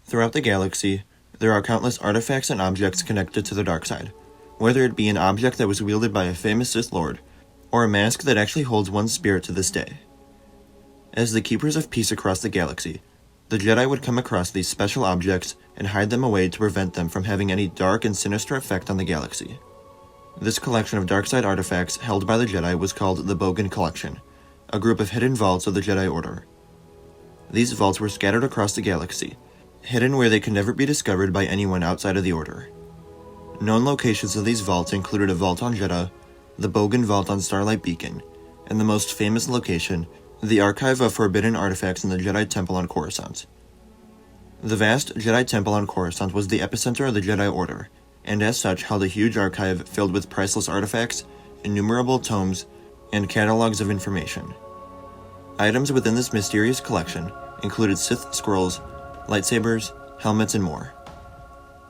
Throughout the galaxy, there are countless artifacts and objects connected to the dark side, whether it be an object that was wielded by a famous Sith Lord, or a mask that actually holds one's spirit to this day. As the keepers of peace across the galaxy, the Jedi would come across these special objects and hide them away to prevent them from having any dark and sinister effect on the galaxy. This collection of dark side artifacts held by the Jedi was called the Bogan Collection, a group of hidden vaults of the Jedi Order. These vaults were scattered across the galaxy, hidden where they could never be discovered by anyone outside of the Order. Known locations of these vaults included a vault on Jedha, the Bogan Vault on Starlight Beacon, and the most famous location, the Archive of Forbidden Artifacts in the Jedi Temple on Coruscant. The vast Jedi Temple on Coruscant was the epicenter of the Jedi Order, and as such held a huge archive filled with priceless artifacts, innumerable tomes, and catalogs of information. Items within this mysterious collection included Sith scrolls, lightsabers, helmets, and more.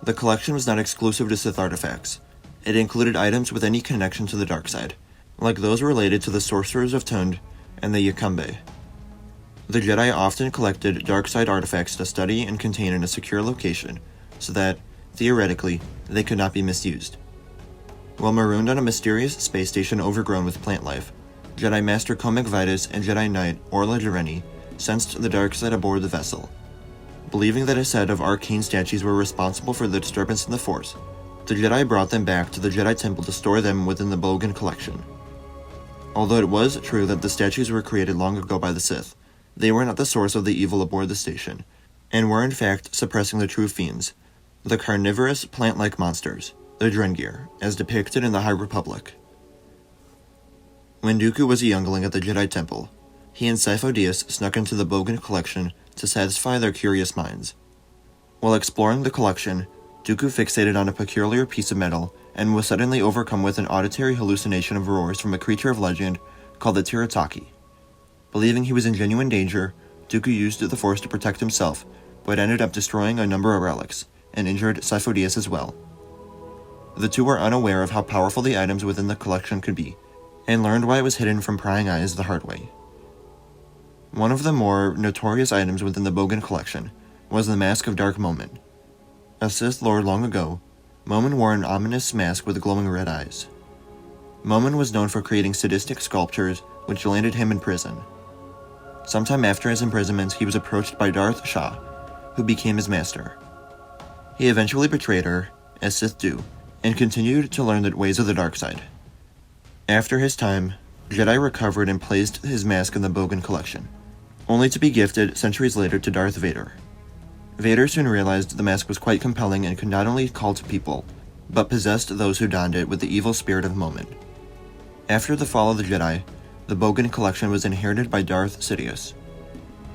The collection was not exclusive to Sith artifacts. It included items with any connection to the dark side, like those related to the Sorcerers of Tund and the Yakambe. The Jedi often collected dark side artifacts to study and contain in a secure location, so that, theoretically, they could not be misused. While marooned on a mysterious space station overgrown with plant life, Jedi Master Comic Vitus and Jedi Knight Orla Jareni sensed the dark side aboard the vessel. Believing that a set of arcane statues were responsible for the disturbance in the Force, the Jedi brought them back to the Jedi Temple to store them within the Bogan Collection. Although it was true that the statues were created long ago by the Sith, they were not the source of the evil aboard the station, and were in fact suppressing the true fiends, the carnivorous plant-like monsters, the Drengir, as depicted in the High Republic. When Dooku was a youngling at the Jedi Temple, he and Sifo Dyas snuck into the Bogan Collection to satisfy their curious minds. While exploring the collection, Dooku fixated on a peculiar piece of metal and was suddenly overcome with an auditory hallucination of roars from a creature of legend called the Tirataki. Believing he was in genuine danger, Dooku used the Force to protect himself, but ended up destroying a number of relics, and injured Sifo Dyas as well. The two were unaware of how powerful the items within the collection could be, and learned why it was hidden from prying eyes the hard way. One of the more notorious items within the Bogan Collection was the Mask of Dark Momin. A Sith Lord long ago, Momin wore an ominous mask with glowing red eyes. Momin was known for creating sadistic sculptures which landed him in prison. Sometime after his imprisonment, he was approached by Darth Shah, who became his master. He eventually betrayed her, as Sith do, and continued to learn the ways of the dark side. After his time, Jedi recovered and placed his mask in the Bogan Collection, only to be gifted centuries later to Darth Vader. Vader soon realized the mask was quite compelling and could not only call to people, but possessed those who donned it with the evil spirit of Momin. After the fall of the Jedi, the Bogan Collection was inherited by Darth Sidious.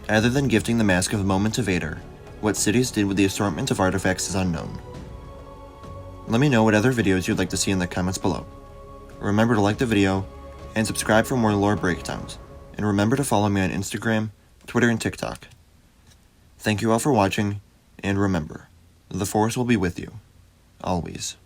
Other than gifting the mask of Momin to Vader, what Sidious did with the assortment of artifacts is unknown. Let me know what other videos you'd like to see in the comments below. Remember to like the video, and subscribe for more lore breakdowns, and remember to follow me on Instagram, Twitter, and TikTok. Thank you all for watching, and remember, the Force will be with you, always.